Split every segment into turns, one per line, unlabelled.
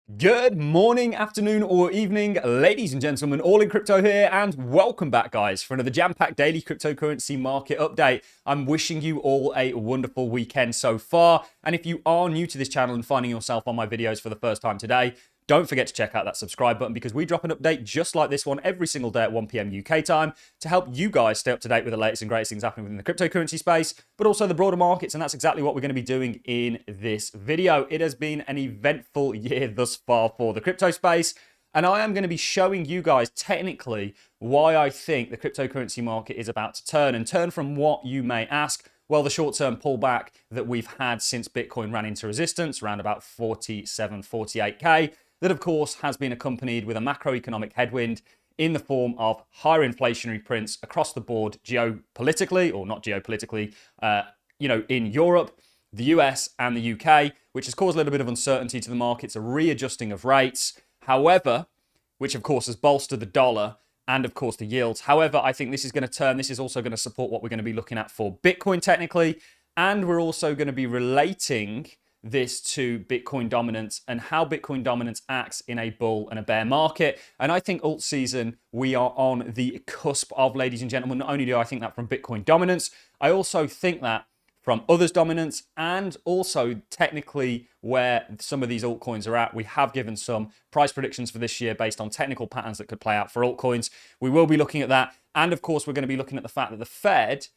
Good morning, afternoon, or evening, ladies and gentlemen. Allincrypto here, and welcome back, guys, for another jam-packed daily cryptocurrency market update. I'm wishing you all a wonderful weekend so far. And if you are new to this channel and finding yourself on my videos for the first time today, don't forget to check out that subscribe button because we drop an update just like this one every single day at 1 p.m. UK time to help you guys stay up to date with the latest and greatest things happening within the cryptocurrency space, but also the broader markets. And that's exactly what we're going to be doing in this video. It has been an eventful year thus far for the crypto space. And I am going to be showing you guys technically why I think the cryptocurrency market is about to turn from what you may ask. Well, the short-term pullback that we've had since Bitcoin ran into resistance, around about 47, 48K, that of course has been accompanied with a macroeconomic headwind in the form of higher inflationary prints across the board geopolitically, or not geopolitically, in Europe, the US and the UK, which has caused a little bit of uncertainty to the markets, a readjusting of rates. However, which of course has bolstered the dollar and of course the yields. However, I think this is going to turn. This is also going to support what we're going to be looking at for Bitcoin technically. And we're also going to be relating this to Bitcoin dominance and how Bitcoin dominance acts in a bull and a bear market. And I think alt season, we are on the cusp of, ladies and gentlemen. Not only do I think that from Bitcoin dominance, I also think that from others' dominance, and also technically where some of these altcoins are at. We have given some price predictions for this year based on technical patterns that could play out for altcoins. We will be looking at that. And of course, we're going to be looking at the fact that the Fed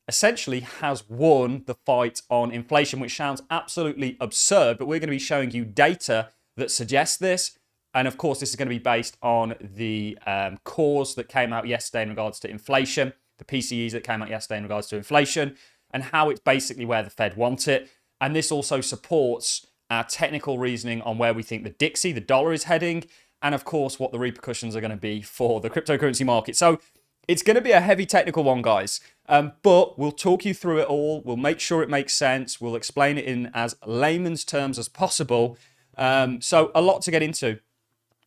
essentially has won the fight on inflation, which sounds absolutely absurd, but we're going to be showing you data that suggests this. And of course, this is going to be based on the cores that came out yesterday in regards to inflation, the PCEs that came out yesterday in regards to inflation, and how it's basically where the Fed wants it. And this also supports our technical reasoning on where we think the DXY, the dollar, is heading, and of course, what the repercussions are going to be for the cryptocurrency market. So it's going to be a heavy technical one, guys, but we'll talk you through it all. We'll make sure it makes sense. We'll explain it in as layman's terms as possible. So a lot to get into.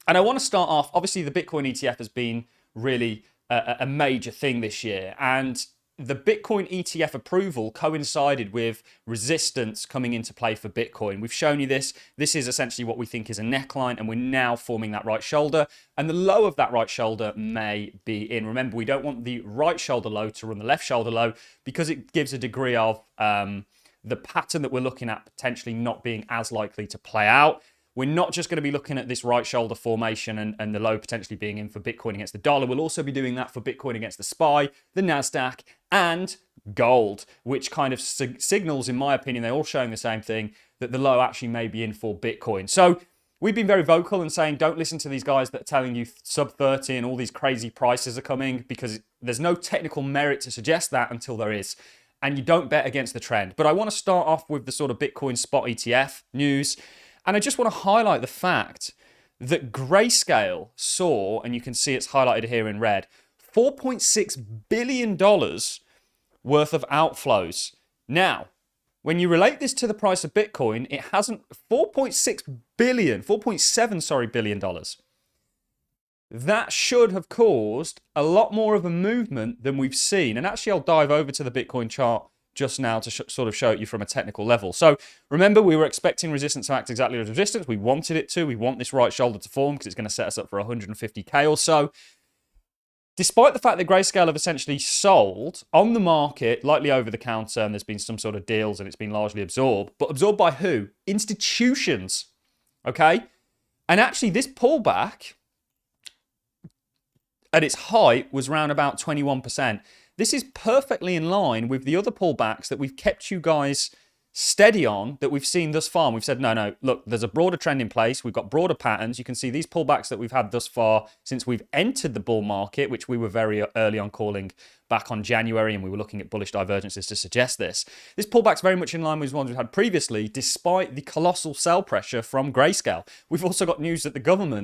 And I want to start off, obviously, the Bitcoin ETF has been really a major thing this year. And the Bitcoin ETF approval coincided with resistance coming into play for Bitcoin. We've shown you this. This is essentially what we think is a neckline, and we're now forming that right shoulder. And the low of that right shoulder may be in. Remember, we don't want the right shoulder low to run the left shoulder low because it gives a degree of the pattern that we're looking at potentially not being as likely to play out. We're not just going to be looking at this right shoulder formation and the low potentially being in for Bitcoin against the dollar. We'll also be doing that for Bitcoin against the SPY, the NASDAQ, and gold, which kind of signals, in my opinion, they're all showing the same thing, that the low actually may be in for Bitcoin. So we've been very vocal in saying don't listen to these guys that are telling you sub 30 and all these crazy prices are coming, because there's no technical merit to suggest that until there is. And you don't bet against the trend. But I want to start off with the sort of Bitcoin spot ETF news. And I just want to highlight the fact that Grayscale saw, and you can see it's highlighted here in red, $4.6 billion worth of outflows. Now, when you relate this to the price of Bitcoin, it hasn't, 4.7 billion dollars. That should have caused a lot more of a movement than we've seen. And actually, I'll dive over to the Bitcoin chart just now to sort of show it you from a technical level. So remember, we were expecting resistance to act exactly as resistance. We wanted it to. We want this right shoulder to form because it's going to set us up for 150K or so. Despite the fact that Grayscale have essentially sold on the market, likely over the counter, and there's been some sort of deals and it's been largely absorbed. But absorbed by who? Institutions. Okay? And actually, this pullback at its height was around about 21%. This is perfectly in line with the other pullbacks that we've kept you guys steady on that we've seen thus far. And we've said, no, look, there's a broader trend in place. We've got broader patterns. You can see these pullbacks that we've had thus far since we've entered the bull market, which we were very early on calling back on January, and we were looking at bullish divergences to suggest this. This pullback's very much in line with the ones we've had previously, despite the colossal sell pressure from Grayscale. We've also got news that the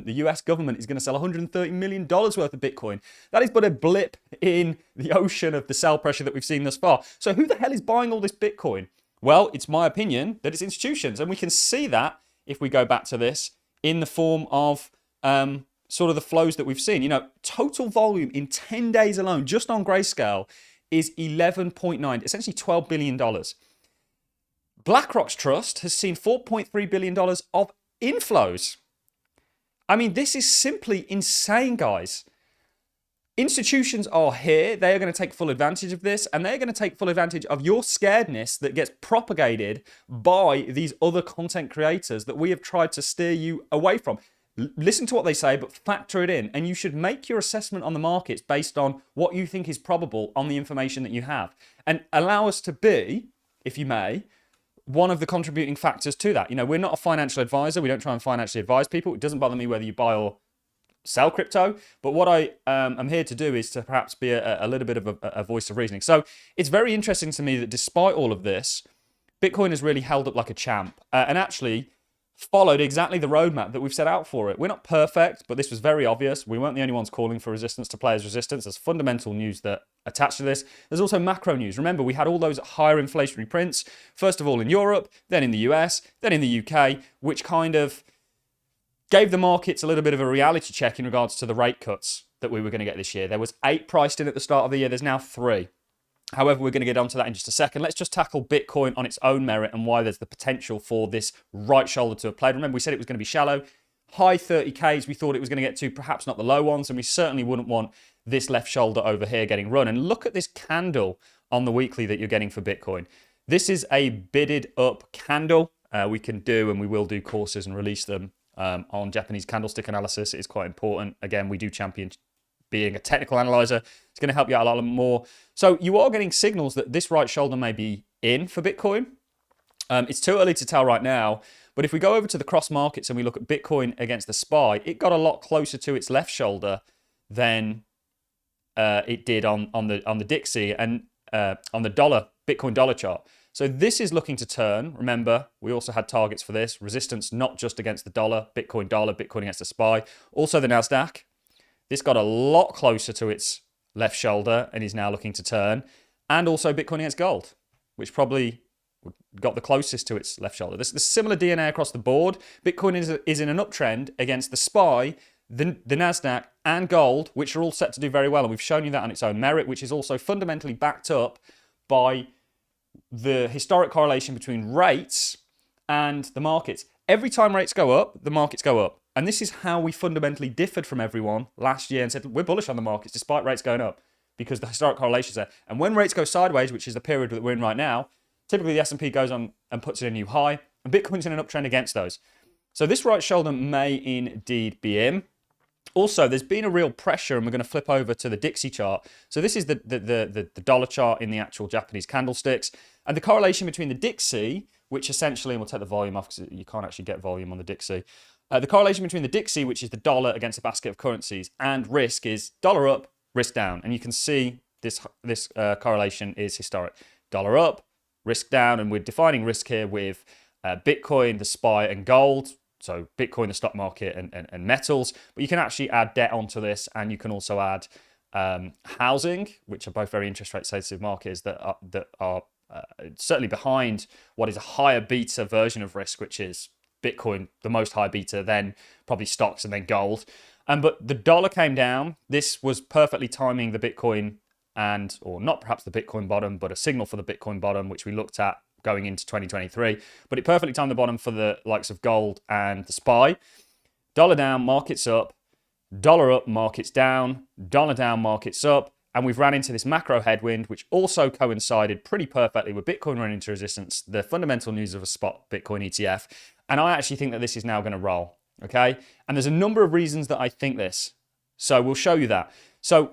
US government, is going to sell $130 million worth of Bitcoin. That is but a blip in the ocean of the sell pressure that we've seen thus far. So who the hell is buying all this Bitcoin? Well, it's my opinion that it's institutions. And we can see that, if we go back to this, in the form of sort of the flows that we've seen. You know, total volume in 10 days alone, just on Grayscale, is 11.9, essentially $12 billion. BlackRock's trust has seen $4.3 billion of inflows. I mean, this is simply insane, guys. Institutions are here. They are going to take full advantage of this, and they're going to take full advantage of your scaredness that gets propagated by these other content creators that we have tried to steer you away from. Listen to what they say, but factor it in, and you should make your assessment on the markets based on what you think is probable on the information that you have, and allow us to be, if you may, one of the contributing factors to that. You know, we're not a financial advisor. We don't try and financially advise people. It doesn't bother me whether you buy or sell crypto, but what I am here to do is to perhaps be a little bit of a voice of reasoning. So it's very interesting to me that despite all of this, Bitcoin has really held up like a champ and actually followed exactly the roadmap that we've set out for it. We're not perfect, but this was very obvious. We weren't the only ones calling for resistance to players' resistance. There's fundamental news that attached to this. There's also macro news. Remember, we had all those higher inflationary prints, first of all in Europe, then in the US, then in the UK, which kind of gave the markets a little bit of a reality check in regards to the rate cuts that we were going to get this year. There was 8 priced in at the start of the year. There's now 3. However, we're going to get onto that in just a second. Let's just tackle Bitcoin on its own merit and why there's the potential for this right shoulder to have played. Remember, we said it was going to be shallow. High 30Ks we thought it was going to get to, perhaps not the low ones, and we certainly wouldn't want this left shoulder over here getting run. And look at this candle on the weekly that you're getting for Bitcoin. This is a bidded up candle. We can do, and we will do courses and release them on Japanese candlestick analysis. It is quite important. Again, we do champion being a technical analyzer. It's going to help you out a lot more. So you are getting signals that this right shoulder may be in for Bitcoin. It's too early to tell right now, but if we go over to the cross markets and we look at Bitcoin against the SPY, it got a lot closer to its left shoulder than it did on the DXY and on the Bitcoin dollar chart. So this is looking to turn. Remember, we also had targets for this. Resistance not just against the dollar, Bitcoin against the SPY. Also the NASDAQ. This got a lot closer to its left shoulder and is now looking to turn. And also Bitcoin against gold, which probably got the closest to its left shoulder. There's similar DNA across the board. Bitcoin is in an uptrend against the SPY, the NASDAQ, and gold, which are all set to do very well. And we've shown you that on its own merit, which is also fundamentally backed up by the historic correlation between rates and the markets. Every time rates go up, the markets go up. And this is how we fundamentally differed from everyone last year and said, we're bullish on the markets despite rates going up because the historic correlation is there. And when rates go sideways, which is the period that we're in right now, typically the S&P goes on and puts in a new high, and Bitcoin's in an uptrend against those. So this right shoulder may indeed be in. Also, there's been a real pressure, and we're going to flip over to the DXY chart. So this is the dollar chart in the actual Japanese candlesticks. And the correlation between the DXY, which essentially, and we'll take the volume off because you can't actually get volume on the DXY. The correlation between the DXY, which is the dollar against a basket of currencies, and risk is dollar up, risk down. And you can see this correlation is historic. Dollar up, risk down, and we're defining risk here with Bitcoin, the SPY, and gold. So Bitcoin, the stock market, and metals. But you can actually add debt onto this, and you can also add housing, which are both very interest rate sensitive markets that are certainly behind what is a higher beta version of risk, which is Bitcoin, the most high beta, then probably stocks, and then gold. But the dollar came down. This was perfectly timing the Bitcoin or not perhaps the Bitcoin bottom, but a signal for the Bitcoin bottom, which we looked at going into 2023. But it perfectly timed the bottom for the likes of gold and the SPY. Dollar down, markets up. Dollar up, markets down. Dollar down, markets up. And we've ran into this macro headwind, which also coincided pretty perfectly with Bitcoin running into resistance, the fundamental news of a spot Bitcoin ETF. And I actually think that this is now going to roll, okay? And there's a number of reasons that I think this. So we'll show you that. So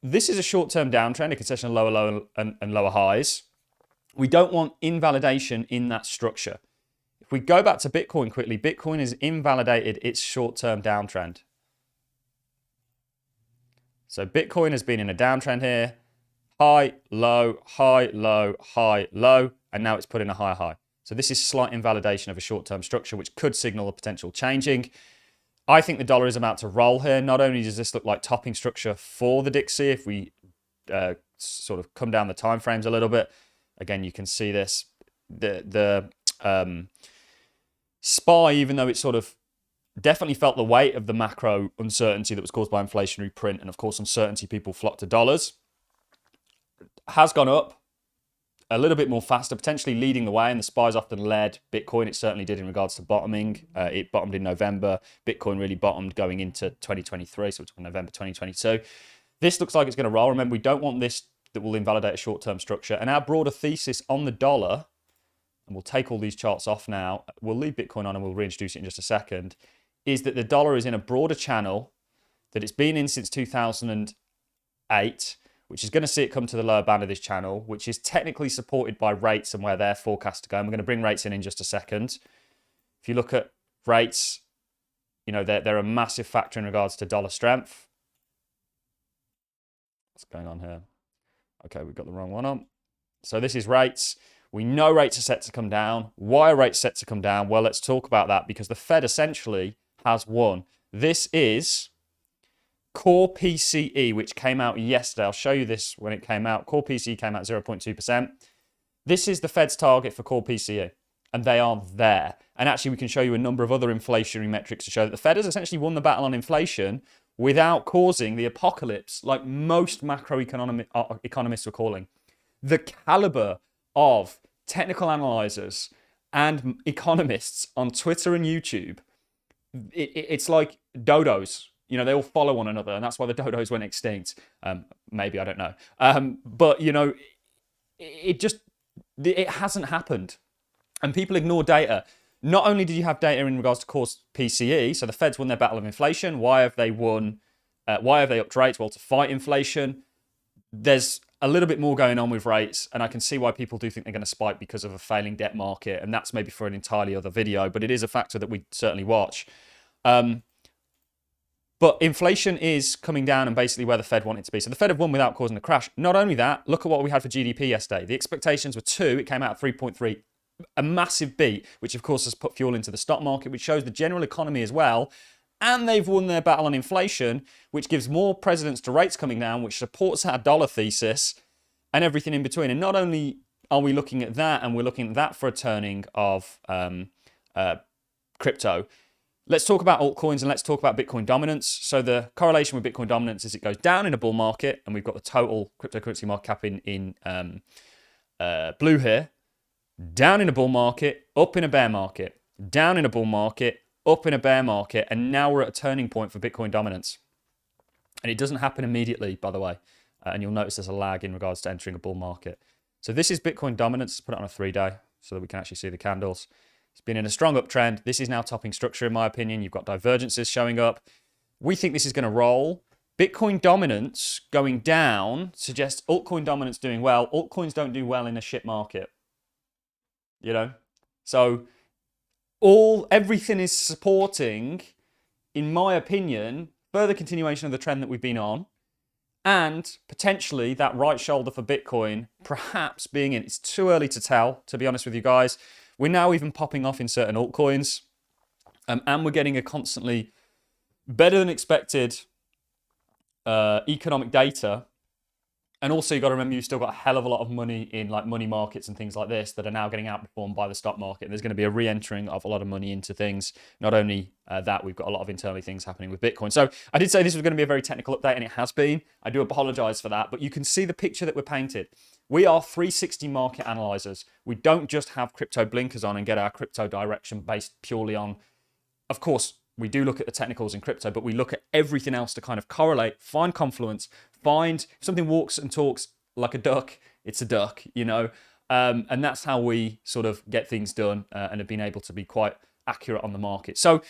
this is a short-term downtrend, a concession of lower low and lower highs. We don't want invalidation in that structure. If we go back to Bitcoin quickly, Bitcoin has invalidated its short-term downtrend. So Bitcoin has been in a downtrend here. High, low, high, low, high, low. And now it's put in a higher high. So this is slight invalidation of a short-term structure, which could signal a potential changing. I think the dollar is about to roll here. Not only does this look like topping structure for the DXY, if we sort of come down the time frames a little bit, again, you can see this. The SPY, even though it sort of definitely felt the weight of the macro uncertainty that was caused by inflationary print, and of course uncertainty, people flocked to dollars, has gone up. a little bit more faster, potentially leading the way, and the SPY's often led Bitcoin. It certainly did in regards to bottoming. It bottomed in November. Bitcoin really bottomed going into 2023, so we're talking November 2022. This looks like it's going to roll. Remember, we don't want this that will invalidate a short-term structure. And our broader thesis on the dollar, and we'll take all these charts off now, we'll leave Bitcoin on and we'll reintroduce it in just a second, is that the dollar is in a broader channel that it's been in since 2008, which is going to see it come to the lower band of this channel, which is technically supported by rates and where they're forecast to go. And we're going to bring rates in just a second. If you look at rates, you know, they're a massive factor in regards to dollar strength. What's going on here? Okay, we've got the wrong one on. So this is rates. We know rates are set to come down. Why are rates set to come down? Well, let's talk about that, because the Fed essentially has won. This is Core PCE, which came out yesterday. I'll show you this when it came out. Core PCE came out 0.2%. This is the Fed's target for Core PCE, and they are there. And actually, we can show you a number of other inflationary metrics to show that the Fed has essentially won the battle on inflation without causing the apocalypse like most macroeconomists were calling. The caliber of technical analyzers and economists on Twitter and YouTube, it's like dodos. You know, they all follow one another, and that's why the dodos went extinct. Maybe, I don't know. But, you know, it hasn't happened. And people ignore data. Not only did you have data in regards to core PCE, so the Fed's won their battle of inflation. Why have they won? Why have they upped rates? Well, to fight inflation. There's a little bit more going on with rates, and I can see why people do think they're going to spike because of a failing debt market, and that's maybe for an entirely other video, but it is a factor that we certainly watch. But inflation is coming down and basically where the Fed wanted to be. So the Fed have won without causing a crash. Not only that, look at what we had for GDP yesterday. The expectations were 2. It came out at 3.3. A massive beat, which of course has put fuel into the stock market, which shows the general economy as well. And they've won their battle on inflation, which gives more precedence to rates coming down, which supports our dollar thesis and everything in between. And not only are we looking at that, and we're looking at that for a turning of crypto, let's talk about altcoins and let's talk about Bitcoin dominance. So the correlation with Bitcoin dominance is it goes down in a bull market, and we've got the total cryptocurrency market cap in blue here. Down in a bull market, up in a bear market. Down in a bull market, up in a bear market. And now we're at a turning point for Bitcoin dominance. And it doesn't happen immediately, by the way. And you'll notice there's a lag in regards to entering a bull market. So this is Bitcoin dominance. Let's put it on a 3-day so that we can actually see the candles. It's been in a strong uptrend. This is now topping structure, in my opinion. You've got divergences showing up. We think this is going to roll. Bitcoin dominance going down suggests altcoin dominance doing well. Altcoins don't do well in a shit market. You know? So everything is supporting, in my opinion, further continuation of the trend that we've been on, and potentially that right shoulder for Bitcoin perhaps being in. It's too early to tell, to be honest with you guys. We're now even popping off in certain altcoins, and we're getting a constantly better than expected economic data. And also, you've got to remember, you've still got a hell of a lot of money in like money markets and things like this that are now getting outperformed by the stock market. And there's going to be a re-entering of a lot of money into things. Not only that, we've got a lot of internally things happening with Bitcoin. So I did say this was going to be a very technical update, and it has been. I do apologize for that, but you can see the picture that we're painted. We are 360 market analyzers. We don't just have crypto blinkers on and get our crypto direction based purely on, of course, we do look at the technicals in crypto, but we look at everything else to kind of correlate, find confluence, find if something walks and talks like a duck, it's a duck, you know? And that's how we sort of get things done and have been able to be quite accurate on the market. So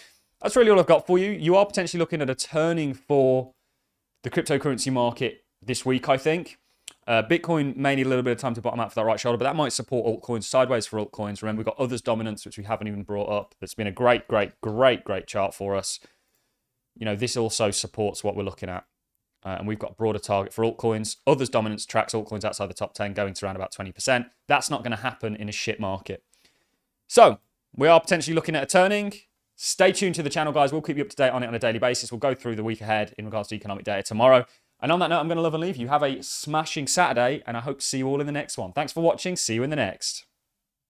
that's really all I've got for you. You are potentially looking at a turning for the cryptocurrency market this week, I think. Bitcoin may need a little bit of time to bottom out for that right shoulder, but that might support altcoins, sideways for altcoins. Remember, we've got others dominance, which we haven't even brought up. That's been a great chart for us. You know, this also supports what we're looking at. And we've got a broader target for altcoins. Others dominance tracks altcoins outside the top 10, going to around about 20%. That's not going to happen in a shit market. So we are potentially looking at a turning. Stay tuned to the channel, guys. We'll keep you up to date on it on a daily basis. We'll go through the week ahead in regards to economic data tomorrow. And on that note, I'm going to love and leave you. Have a smashing Saturday, and I hope to see you all in the next one. Thanks for watching. See you in the next.